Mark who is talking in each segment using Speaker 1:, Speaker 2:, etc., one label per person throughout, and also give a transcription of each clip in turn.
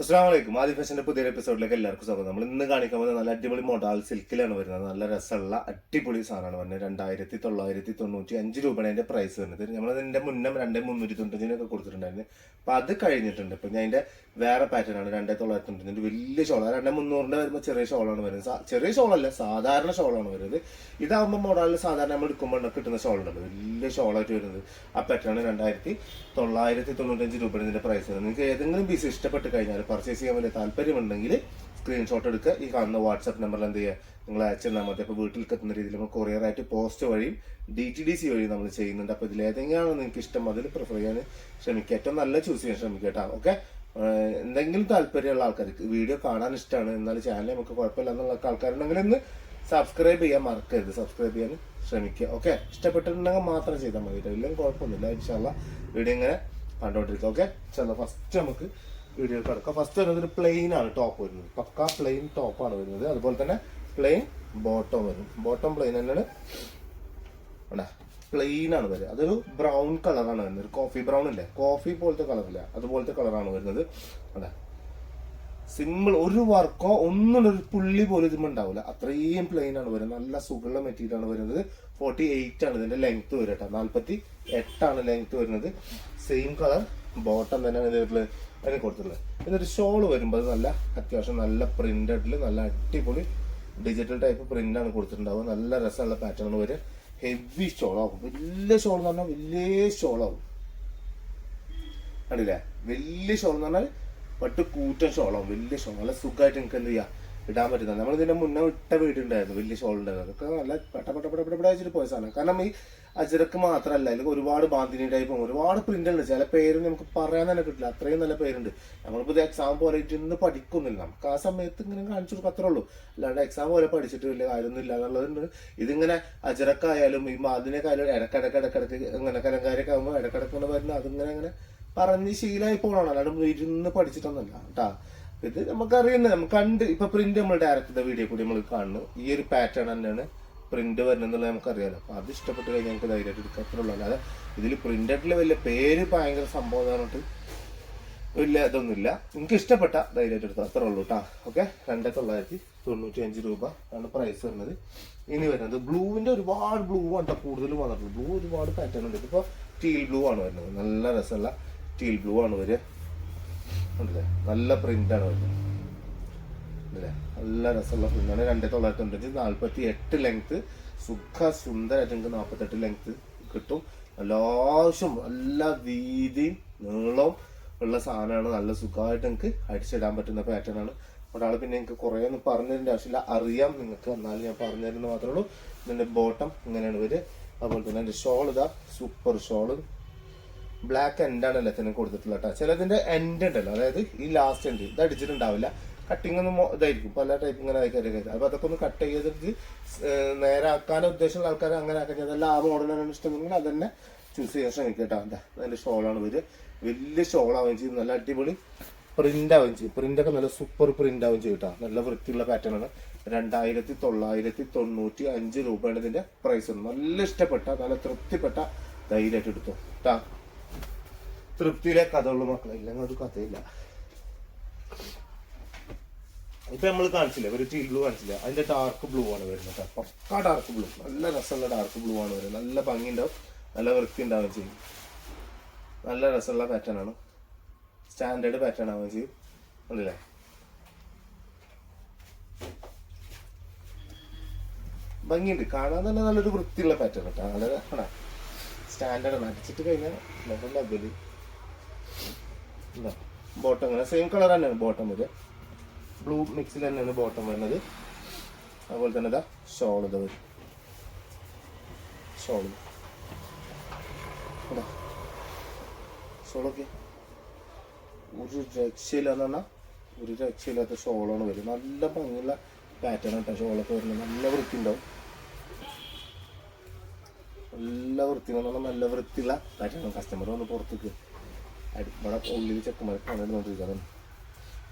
Speaker 1: അസ്സലാമലൈക്കും. ആദ്യ ഫാഷന്റെ പുതിയൊരു എപ്പിസോഡിലേക്ക് എല്ലാവർക്കും സ്വാഗതം. നമ്മൾ ഇന്ന് കാണിക്കാൻ പോകുന്നത് നല്ല അടിപൊളി മോഡൽ സിൽക്കിലാണ് വരുന്നത്. നല്ല രസമുള്ള അടിപൊളി സാധനമാണ് വരുന്നത്. 2995 രൂപയാണ് അതിന്റെ പ്രൈസ് വരുന്നത്. നമ്മൾ ഇതിന്റെ മുന്നേ 2395 കൊടുത്തിട്ടുണ്ടായിരുന്നു. അപ്പൊ അത് കഴിഞ്ഞിട്ടുണ്ട്. ഇപ്പൊ ഞാൻ അതിന്റെ വേറെ പാറ്റേൺ ആണ് 2995 വലിയ ഷോൾ. 2300 വരുമ്പോൾ ചെറിയ ഷോളാണ് വരുന്നത്. ചെറിയ ഷോളല്ല, സാധാരണ ഷോളാണ് വരുന്നത്. ഇതാകുമ്പോൾ മോഡലിൽ സാധാരണ നമ്മൾ എടുക്കുമ്പോൾ കിട്ടുന്ന ഷോൾ ഉണ്ടല്ലോ, വലിയ ഷോളായിട്ട് വരുന്നത്. ആ പാറ്റേൺ 2995 രൂപയാണ് ഇതിന്റെ പ്രൈസ് വരുന്നത്. നിങ്ങൾക്ക് ഏതെങ്കിലും പീസ് ഇഷ്ടപ്പെട്ട് കഴിഞ്ഞാൽ പർച്ചേസ് ചെയ്യാൻ വലിയ താല്പര്യമുണ്ടെങ്കിൽ സ്ക്രീൻഷോട്ട് എടുക്കുക. ഈ കാണുന്ന വാട്സ്ആപ്പ് നമ്പറിൽ എന്ത് ചെയ്യുക, നിങ്ങൾ അയച്ചിരുന്നാൽ മതി. അപ്പോൾ വീട്ടിലേക്ക് എത്തുന്ന രീതിയിൽ നമ്മൾ കൊറിയറായിട്ട് പോസ്റ്റ് വഴിയും DTDC വഴിയും നമ്മൾ ചെയ്യുന്നുണ്ട്. അപ്പോൾ ഇതിൽ ഏതെങ്കിലാണോ നിങ്ങൾക്ക് ഇഷ്ടം അതിൽ പ്രിഫർ ചെയ്യാൻ ശ്രമിക്കുക. ഏറ്റവും നല്ല ചൂസ് ചെയ്യാൻ ശ്രമിക്കുക കേട്ടോ. ഓക്കെ, എന്തെങ്കിലും താല്പര്യമുള്ള ആൾക്കാർക്ക് വീഡിയോ കാണാൻ ഇഷ്ടമാണ്, എന്നാലും ചാനൽ നമുക്ക് കുഴപ്പമില്ല എന്നുള്ള ആൾക്കാരുണ്ടെങ്കിൽ ഒന്ന് സബ്സ്ക്രൈബ് ചെയ്യാൻ മറക്കരുത്. സബ്സ്ക്രൈബ് ചെയ്യാൻ ശ്രമിക്കുക. ഓക്കെ, ഇഷ്ടപ്പെട്ടിട്ടുണ്ടെങ്കിൽ മാത്രം ചെയ്താൽ മതി, ഇല്ലെങ്കിൽ കുഴപ്പമൊന്നുമില്ല. ഇൻഷാല്ലാ വീഡിയോ ഇങ്ങനെ കണ്ടോണ്ടിരിക്കുക. ഓക്കെ, ഇൻഷാല്ലാ ഫസ്റ്റ് നമുക്ക് വീഡിയോ കിടക്കാം. ഫസ്റ്റ് വരുന്നത് ഒരു പ്ലെയിൻ ആണ് ടോപ്പ് വരുന്നത്. പക്ക പ്ലെയിൻ ടോപ്പാണ് വരുന്നത്. അതുപോലെ തന്നെ പ്ലെയിൻ ബോട്ടം വരും. ബോട്ടം പ്ലെയിൻ തന്നെയാണ്, പ്ലെയിൻ ആണ് വരിക. അതൊരു ബ്രൗൺ കളറാണ് വരുന്നത്. ഒരു കോഫി ബ്രൗൺ ഇല്ലേ, കോഫി പോലത്തെ കളറില്ല, അതുപോലത്തെ കളറാണ് വരുന്നത്. അതെ, സിമ്പിൾ, ഒരു വർക്കോ ഒന്നും ഒരു പുള്ളി പോലും ഇതും ഉണ്ടാവില്ല. അത്രയും പ്ലെയിൻ ആണ് വരുന്നത്. നല്ല സുഖമുള്ള മെറ്റീരിയൽ ആണ് വരുന്നത്. 48 ആണ് ഇതിന്റെ ലെങ്ത് വരിക കേട്ടോ. 48 ലെങ്ത് വരുന്നത്. സെയിം കളർ ബോട്ടം തന്നെയാണ് അതിന് കൊടുത്തിട്ടുള്ളത്. ഇതൊരു ഷോൾ വരുമ്പോൾ നല്ല അത്യാവശ്യം നല്ല പ്രിന്റഡിൽ നല്ല അടിപൊളി ഡിജിറ്റൽ ടൈപ്പ് പ്രിന്റ് ആണ് കൊടുത്തിട്ടുണ്ടാവുക. നല്ല രസമുള്ള പാറ്റേൺ വരെ. ഹെവി ഷോളാവും. വലിയ ഷോൾ എന്ന് പറഞ്ഞാൽ വലിയ ഷോളാവും. കണ്ടില്ലേ, വലിയ ഷോൾ എന്ന് പറഞ്ഞാൽ പട്ട് കൂറ്റൻ ഷോളാവും. വലിയ ഷോൾ നല്ല സുഖമായിട്ട് നിങ്ങൾക്ക് എന്ത് ചെയ്യാം, ഇടാൻ പറ്റുന്നത്. നമ്മൾ ഇതിന്റെ മുന്നേ ഇട്ട വീടുണ്ടായിരുന്നു, വലിയ ഷോൾ ഉണ്ടായിരുന്നു. അതൊക്കെ നല്ല പെട്ടപ്പെട്ട് പോയ സാധനം. കാരണം ഈ അജരക്ക് മാത്രമല്ല, അല്ലെങ്കിൽ ഒരുപാട് ബാന്തിനി ടൈപ്പും ഒരുപാട് പ്രിന്റ് ഉണ്ട്. ചില പേര് നമുക്ക് പറയാൻ തന്നെ കിട്ടില്ല, അത്രയും നല്ല പേരുണ്ട്. നമ്മളിപ്പോൾ ഇത് എക്സാം പോലെ ഇരുന്ന് പഠിക്കുന്നില്ല, നമുക്ക് ആ സമയത്ത് ഇങ്ങനെ കാണിച്ചു കൊടുക്കുക, അത്രേ ഉള്ളൂ. അല്ലാണ്ട് എക്സാം പോലെ പഠിച്ചിട്ട് വലിയ കാര്യമൊന്നും ഇല്ല എന്നുള്ളതുണ്ട്. ഇതിങ്ങനെ അജരക്കായാലും ഈ ബാന്തിനൊക്കെ ഇടക്കിടക്ക് ഇങ്ങനെ കലങ്കാരൊക്കെ ആകുമ്പോൾ ഇടക്കിടക്ക് വരുന്ന അതിങ്ങനെ അങ്ങനെ പറഞ്ഞ് ശീലമായി പോകണം. അല്ലാണ്ട് ഇരുന്ന് പഠിച്ചിട്ടൊന്നുമല്ല കേട്ടാ. ഇത് നമുക്കറിയുന്നത്, നമുക്ക് കണ്ട് ഇപ്പൊ പ്രിന്റ് നമ്മൾ ഡയറക്റ്റ് വീഡിയോ കൂടി നമ്മൾ കാണുന്നു. ഈ ഒരു പാറ്റേൺ തന്നെയാണ് പ്രിന്റ് വരുന്നത് നമുക്കറിയാലോ. അപ്പൊ അത് ഇഷ്ടപ്പെട്ട് കഴിഞ്ഞാൽ നമുക്ക് ധൈര്യമായിട്ട് എടുക്കുക, അത്രേ ഉള്ളൂ. അല്ലാതെ ഇതിൽ പ്രിന്റഡിൽ വലിയ പേര് ഭയങ്കര സംഭവം പറഞ്ഞിട്ട് വലിയ ഇതൊന്നുമില്ല. നിങ്ങൾക്ക് ഇഷ്ടപ്പെട്ട ധൈര്യമായിട്ട് എടുക്കുക, അത്രേ ഉള്ളൂ കേട്ടോ. ഓക്കെ, 2995 രൂപ ആണ് പ്രൈസ് വരുന്നത്. ഇനി വരുന്നത് ബ്ലൂവിന്റെ ഒരുപാട് ബ്ലൂ ആണ് കൂടുതലും വന്നിട്ടുള്ളത്. ബ്ലൂ ഒരുപാട് പാറ്റേൺ ഉണ്ട്. ഇതിപ്പോ ടീൽ ബ്ലൂ ആണ് വരുന്നത്. നല്ല രസമുള്ള ടീൽ ബ്ലൂ ആണ് വരിക. ഉണ്ടല്ലേ, നല്ല പ്രിന്റ് ആണ് വരുന്നത്. അല്ലേ, നല്ല രസമുള്ള പ്രിന്റാണ്. 2995, 48 ലെങ്ത്. സുന്ദരമായിട്ട് നിങ്ങൾക്ക് 48 ലെങ്ത് കിട്ടും. അത്യാവശ്യം നല്ല വീതിയും നീളവും ഉള്ള സാധനമാണ്. നല്ല സുഖമായിട്ട് നിങ്ങൾക്ക് അടിച്ചിടാൻ പറ്റുന്ന പാറ്റേൺ ആണ്. ഒരാൾ പിന്നെ എനിക്ക് കുറേ ഒന്നും പറഞ്ഞു തരേണ്ട ആവശ്യമില്ല, അറിയാം നിങ്ങൾക്ക്. എന്നാലും ഞാൻ പറഞ്ഞു തരുന്നത് മാത്രമേ ഉള്ളൂ. ഇതിന്റെ ബോട്ടം ഇങ്ങനെയാണ് വരിക. അതുപോലെ തന്നെ എൻ്റെ ഷോൾ ഇതാ, സൂപ്പർ ഷോള്. ബ്ലാക്ക് എൻഡാണ് എല്ലാത്തിനും കൊടുത്തിട്ടുള്ള കേട്ടോ. ചിലതിന്റെ എൻഡ് ഉണ്ടല്ലോ, അതായത് ഈ ലാസ്റ്റ് എൻഡ് ഇത് അടിച്ചിട്ടുണ്ടാവില്ല. കട്ടിങ് ഒന്നും ഇതായിരിക്കും, പല ടൈപ്പ് ഇങ്ങനെ ആയിരിക്കും. അപ്പൊ അതൊക്കെ ഒന്ന് കട്ട് ചെയ്തിട്ട് നേരെ ആക്കാൻ ഉദ്ദേശമുള്ള ആൾക്കാർ അങ്ങനെ ആക്കാൻ. അതെല്ലാം ആ മോഡലാണ് ഇഷ്ടമെങ്കിൽ അത് തന്നെ ചൂസ് ചെയ്യാൻ ശ്രമിക്കുക കേട്ടോ. എന്താ അതിന്റെ ഷോളാണ് വരിക. വലിയ ഷോളാവുകയും ചെയ്യും, നല്ല അടിപൊളി പ്രിന്റ് ആവുകയും ചെയ്യും. പ്രിന്റ് ഒക്കെ നല്ല സൂപ്പർ പ്രിന്റ് ആവുകയും ചെയ്യും കേട്ടോ. നല്ല വൃത്തിയുള്ള പാറ്റേൺ ആണ്. 2995 രൂപയാണ് ഇതിന്റെ പ്രൈസ്. നല്ല ഇഷ്ടപ്പെട്ട, നല്ല തൃപ്തിപ്പെട്ട ധൈര്യമായിട്ട് എടുത്തു കേട്ടാ. തൃപ്തിയിലെ കഥയുള്ളൂ മക്കളെ, ഇല്ലെങ്കിൽ ഒരു കഥയില്ല. ഇപ്പൊ നമ്മൾ കാണിച്ചില്ലേ, ഒരു ടീൽ ബ്ലൂ കാണിച്ചില്ല, അതിന്റെ ഡാർക്ക് ബ്ലൂ ആണ് വരുന്നത്. പക്കാ ഡാർക്ക് ബ്ലൂ, നല്ല രസമുള്ള ഡാർക്ക് ബ്ലൂ ആണ് വരുന്നത്. നല്ല ഭംഗി ഉണ്ടാവും, നല്ല വൃത്തി ഉണ്ടാവുകയും ചെയ്യും. നല്ല രസമുള്ള പാറ്റേൺ ആണ്, സ്റ്റാൻഡേർഡ് പാറ്റേൺ ആവുകയും ചെയ്യും. അല്ലേ, ഭംഗിയുണ്ട് കാണാൻ തന്നെ. നല്ലൊരു വൃത്തിയുള്ള പാറ്റേൺ കേട്ടോ. നല്ല സ്റ്റാൻഡേർഡ് ആണ്. അടിച്ചിട്ട് കഴിഞ്ഞാൽ നല്ല അതൊരു ബോട്ടം അങ്ങനെ സെയിം കളർ തന്നെയാണ് ബോട്ടം വരിക. ബ്ലൂ മിക്സിൽ തന്നെയാണ് ബോട്ടം വരുന്നത്. അതുപോലെ തന്നെ ഇതാ ഷോൾ ഇതാ വരും. ഷോളൊക്കെ ഒരു രക്ഷയില്ലാന്ന് പറഞ്ഞാൽ ഒരു രക്ഷയില്ലാത്ത ഷോളാണ് വരും. നല്ല ഭംഗിയുള്ള പാറ്റേൺ കേട്ടോ ഷോളൊക്കെ വരുന്നത്. നല്ല വൃത്തി ഉണ്ടാവും, നല്ല വൃത്തി എന്ന് പറഞ്ഞാൽ നല്ല വൃത്തിയുള്ള പാറ്റേൺ. കസ്റ്റമർ വന്ന് പുറത്തേക്ക് ഇവിടെ ഉള്ളിൽ ചെക്കന്മാരെ കാണുന്നുണ്ടിരിക്കാതെ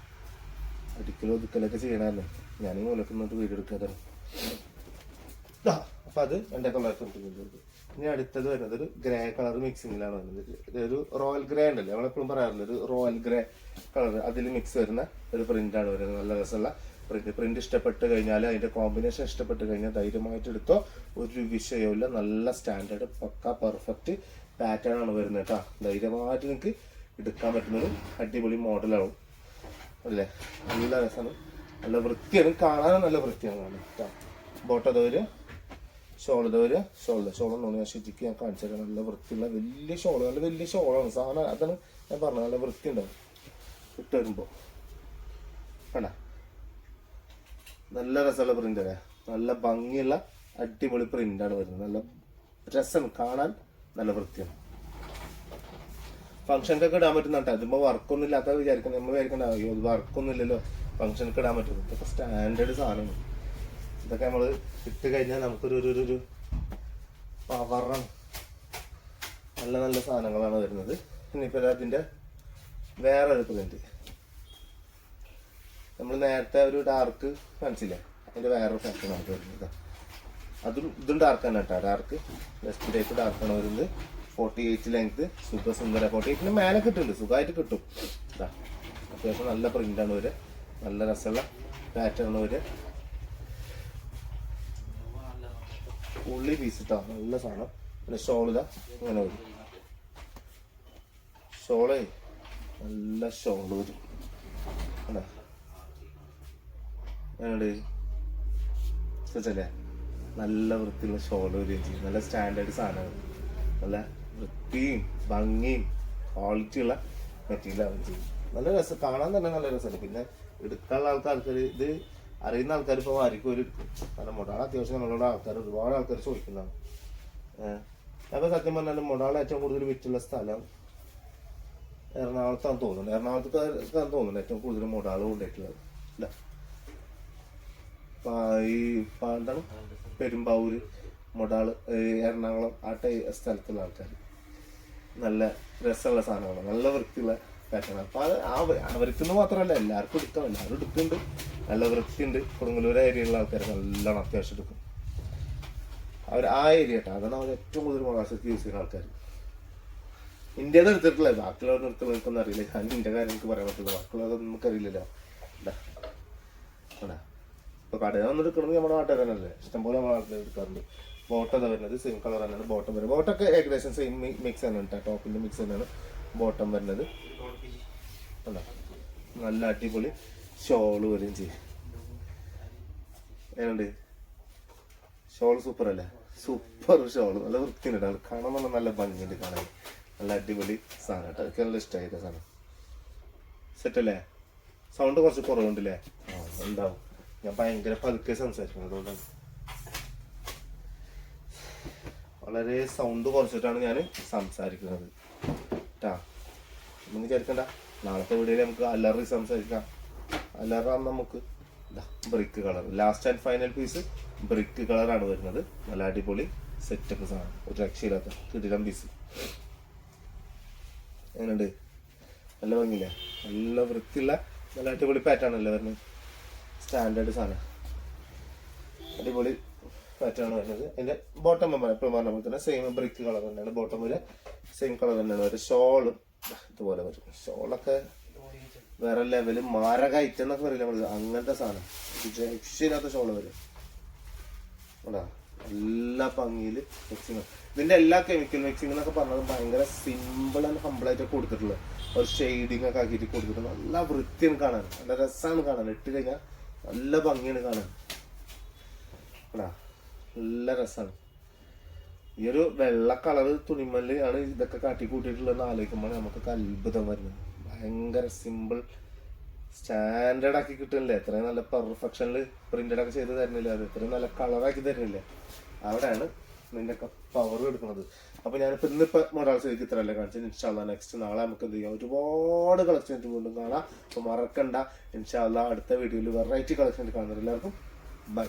Speaker 1: അടിക്കലോ ഒതുക്കലൊക്കെ ചെയ്യണമല്ലോ. ഞാൻ മൂലക്ക് നിന്നിട്ട് വീഡിയോ എടുക്കാതെ അപ്പൊ അത് 2999. ഇനി അടുത്തത് വരുന്നത് ഒരു ഗ്രേ കളർ മിക്സിങ്ങിലാണ് വരുന്നത്. ഒരു റോയൽ ഗ്രേ ഉണ്ടല്ലോ, നമ്മളെപ്പോഴും പറയാറില്ല, ഒരു റോയൽ ഗ്രേ കളർ അതിൽ മിക്സ് വരുന്ന ഒരു പ്രിന്റാണ് വരുന്നത്. നല്ല രസമുള്ള പ്രിന്റ് ഇഷ്ടപ്പെട്ട് കഴിഞ്ഞാൽ, അതിന്റെ കോമ്പിനേഷൻ ഇഷ്ടപ്പെട്ട് കഴിഞ്ഞാൽ ധൈര്യമായിട്ട് എടുത്തോ, ഒരു വിഷയമില്ല. നല്ല സ്റ്റാൻഡേർഡ് പക്ക പെർഫെക്റ്റ് പാറ്റേൺ ആണ് വരുന്നത് കേട്ടോ. ധൈര്യമായിട്ട് നിങ്ങൾക്ക് എടുക്കാൻ പറ്റുന്നൊരു അടിപൊളി മോഡലാവും അല്ലേ. നല്ല രസമാണ്, നല്ല വൃത്തിയാണ് കാണാനും, നല്ല വൃത്തിയാണ് കാണാൻ കേട്ടോ. ബോട്ടം വരിക, ഷോള് വരിക, ഷോളെന്നാണ് ഞാൻ ശരിക്കും ഞാൻ കാണിച്ചത്. നല്ല വൃത്തിയുള്ള വലിയ ഷോള്, നല്ല വലിയ ഷോളാണ് സാധനം. അതാണ് ഞാൻ പറഞ്ഞത്, നല്ല വൃത്തി ഉണ്ടാവും ഇട്ട് വരുമ്പോൾ. കണ്ട നല്ല രസമുള്ള പ്രിന്റ് അല്ലേ, നല്ല ഭംഗിയുള്ള അടിപൊളി പ്രിന്റാണ് വരുന്നത്. നല്ല രസമാണ് കാണാൻ, നല്ല വൃത്തിയാണ്. ഫംഗ്ഷനൊക്കെ ഇടാൻ പറ്റുന്നുണ്ട്. അതിപ്പോ വർക്കൊന്നും ഇല്ലാത്ത വിചാരിക്കണം, നമ്മൾ വിചാരിക്കണ്ട അയ്യോ അത് വർക്കൊന്നും ഇല്ലല്ലോ, ഫംഗ്ഷനൊക്കെ ഇടാൻ പറ്റും. ഇതൊക്കെ സ്റ്റാൻഡേർഡ് സാധനമാണ്. ഇതൊക്കെ നമ്മൾ ഇട്ട് കഴിഞ്ഞാൽ നമുക്കൊരു പവറാണ്. നല്ല നല്ല സാധനങ്ങളാണ് വരുന്നത്. ഇനിയിപ്പോൾ അതിൻ്റെ വേറൊരു പ്രിന്റ്, നമ്മൾ നേരത്തെ ഒരു ഡാർക്ക് കാണിച്ചില്ലേ, അതിൻ്റെ വേറൊരു പാറ്റേൺ ആണ് വരുന്നത്. ഇതും ഡാർക്ക് തന്നെ കേട്ടോ, ഡാർക്ക് വെസ്റ്റ് ടൈപ്പ് ഡാർക്കാണ് വരുന്നത്. 48 ലെങ്ത്, സൂപ്പർ സുന്ദര. 48 മേലെ കിട്ടുന്നുണ്ട്, സുഖമായിട്ട് കിട്ടും. അത്യാവശ്യം നല്ല പ്രിന്റാണ് വരിക, നല്ല രസമുള്ള പാറ്റേൺ വരിക. ഉള്ളി പീസ് ഇട്ടാ നല്ല സാധനം. പിന്നെ ഷോളിതാ ഇങ്ങനെ വരും, ഷോളേ നല്ല ഷോള് വരും. അല്ലേ ശ്രദ്ധിച്ചല്ലേ, നല്ല വൃത്തിയുള്ള ഷോള് വരികയും ചെയ്യും. നല്ല സ്റ്റാൻഡേർഡ് സാധനമാണ്, നല്ല വൃത്തിയും ഭംഗിയും ക്വാളിറ്റിയുള്ള മെറ്റീരിയൽ ആവുകയും ചെയ്യും. നല്ല രസം കാണാൻ തന്നെ, നല്ല രസമല്ലേ. പിന്നെ എടുക്കാനുള്ള ആൾക്കാർക്ക് ഇത് അറിയുന്ന ആൾക്കാർ ഇപ്പോൾ ആർക്കും ഒരു കാരണം മൊടാൾ അത്യാവശ്യം നമ്മളുടെ ആൾക്കാർ ഒരുപാട് ആൾക്കാർ ചോദിക്കുന്നതാണ്. അപ്പോൾ സത്യം പറഞ്ഞാൽ മൊടാൾ ഏറ്റവും കൂടുതൽ വിറ്റുള്ള സ്ഥലം എറണാകുളത്താന്ന് തോന്നുന്നു. എറണാകുളത്തേക്കാന്ന് തോന്നുന്നു ഏറ്റവും കൂടുതൽ മൊടാൾ കൊണ്ടിട്ടുള്ളത്. അല്ല എന്താണ് പെരുമ്പാവൂര്, മൊടാള്, എറണാകുളം ആ സ്ഥലത്തുള്ള ആൾക്കാർ നല്ല രസമുള്ള സാധനമാണ്, നല്ല വൃത്തിയുള്ള പാറ്റേൺ. അപ്പോൾ അത് അവർക്കൊന്നും മാത്രമല്ല എല്ലാവർക്കും എടുക്കാം, എല്ലാവരും എടുക്കുന്നുണ്ട്. നല്ല വൃത്തിയുണ്ട്. കൊടുങ്ങല്ലൂർ ഏരിയയിലുള്ള ആൾക്കാർ നല്ലോണം അത്യാവശ്യം എടുക്കും. അവർ ആ ഏരിയ കേട്ടോ, അതാണ് അവർ ഏറ്റവും കൂടുതൽ മൊളാസക്ക് യൂസ് ചെയ്യുന്ന ആൾക്കാർ. ഇന്ത്യയുടെ എടുത്തിട്ടില്ല, ബാക്കിയുള്ളവർ എടുത്തുള്ള എനിക്കൊന്നും അറിയില്ല. ഞാൻ ഇന്ത്യ കാര്യം എനിക്ക് പറയാൻ പറ്റില്ല, ബാക്കിയുള്ളതൊന്നും നമുക്കറിയില്ലല്ലോ. അതാ ഇപ്പോൾ കടയിൽ വന്ന് എടുക്കണമെങ്കിൽ നമ്മുടെ നാട്ടുകാർ തന്നെയല്ലേ, ഇഷ്ടംപോലെ നമ്മുടെ നാട്ടിൽ എടുക്കാറുണ്ട്. ബോട്ടം വരുന്നത് സെയിം കളർ തന്നെയാണ് ബോട്ടം വരുന്നത്. ബോട്ടൊക്കെ ഏകദേശം സെയിം മിക്സ് തന്നെയാണ് കേട്ടോ, ടോപ്പിൻ്റെ മിക്സ് തന്നെയാണ് ബോട്ടം വരുന്നത്. അല്ല നല്ല അടിപൊളി ഷോള് വരികയും ചെയ്യും. ഏതുണ്ട് ഷോള് സൂപ്പർ അല്ലേ, സൂപ്പർ ഷോള്, നല്ല വൃത്തിയുണ്ട്, കാണാൻ നല്ല ഭംഗിയുണ്ട് കാണാൻ. നല്ല അടിപൊളി സാധനം കേട്ടോ, എനിക്ക് നല്ല ഇഷ്ടമായിട്ട് സാധനം. സെറ്റല്ലേ? സൗണ്ട് കുറച്ച് കുറവുണ്ടല്ലേ? ആ ഉണ്ടാവും, ഞാൻ ഭയങ്കര പതുക്കെ സംസാരിക്കുന്നത്, അതുകൊണ്ടാണ് വളരെ സൗണ്ട് കുറച്ചിട്ടാണ് ഞാൻ സംസാരിക്കുന്നത് കേട്ടാ. ഒന്നും വിചാരിക്കണ്ട, നാളത്തെ വീഡിയോയിൽ നമുക്ക് അലറി സംസാരിക്കാം. അലറാം നമുക്ക് brick colour, last and final piece brick കളറാണ് വരുന്നത്. നല്ല അടിപൊളി സെറ്റപ്പ് സാധനം, ഒരു രക്ഷയില്ലാത്ത കിടിലം പീസ്. എങ്ങനെയുണ്ട്? നല്ല ഭംഗിയില്ലേ, നല്ല വൃത്തിയുള്ള നല്ല അടിപൊളി പാറ്റേൺ അല്ലേ വരുന്നത്. സ്റ്റാൻഡേർഡ് സാധനം, അടിപൊളി പാറ്റേൺ വരുന്നത്. അതിൻ്റെ ബോട്ടം എപ്പോഴും പറഞ്ഞ പോലെ തന്നെ സെയിം ബ്രിക്ക് കളർ തന്നെയാണ് ബോട്ടം വരെ, സെയിം കളർ തന്നെയാണ് വരും. ഷോളും ഇതുപോലെ വരും. ഷോളൊക്കെ വേറെ ലെവല് മാരക ഐറ്റം എന്നൊക്കെ പറയില്ല നമ്മൾ, അങ്ങനത്തെ സാധനം രക്ഷയില്ലാത്ത ഷോള് വരും. അതാ എല്ലാ ഭംഗിയിൽ മിക്സിങ്. ഇതിന്റെ എല്ലാ കെമിക്കൽ മിക്സിംഗ് എന്നൊക്കെ പറഞ്ഞത് ഭയങ്കര സിമ്പിൾ ആൻഡ് ഹംബിളായിട്ട് കൊടുത്തിട്ടുള്ളത്. ഒരു ഷെയ്ഡിങ് ഒക്കെ ആക്കിയിട്ട് കൊടുത്തിട്ട് നല്ല വൃത്തിയാണ് കാണാൻ, നല്ല രസമാണ് കാണാൻ. ഇട്ട് കഴിഞ്ഞാൽ നല്ല ഭംഗിയാണ് കാണാൻ. അതാ നല്ല രസമാണ്. ഈ ഒരു വെള്ള കളർ തുണിമല്ല് ആണ് ഇതൊക്കെ കാട്ടി കൂട്ടിയിട്ടുള്ളതെന്ന് ആലോചിക്കുമ്പോൾ നമുക്കൊക്കെ അത്ഭുതം വരുന്നത്. ഭയങ്കര സിമ്പിൾ സ്റ്റാൻഡേർഡ് ആക്കി കിട്ടുന്നില്ലേ, എത്രയും നല്ല പെർഫെക്ഷനിൽ പ്രിന്റഡ് ഒക്കെ ചെയ്ത് തരുന്നില്ല, അത് എത്രയും നല്ല കളറാക്കി തരുന്നില്ലേ, അവിടെയാണ് നിന്റെ പവർ എടുക്കുന്നത്. അപ്പൊ ഞാനിപ്പോ ഇന്നിപ്പോ മൊഡാൾസ് എനിക്ക് ഇത്രയല്ലേ കാണിച്ചത്. ഇൻഷാല്ലാ നെക്സ്റ്റ് നാളെ നമുക്ക് എന്ത് ചെയ്യാം, ഒരുപാട് കളക്ഷൻ വീണ്ടും കാണാം. അപ്പൊ മറക്കണ്ട, ഇൻഷാല്ലാ അടുത്ത വീഡിയോയിൽ വെറൈറ്റി കളക്ഷൻ കാണുന്നത്. എല്ലാവർക്കും ബൈ.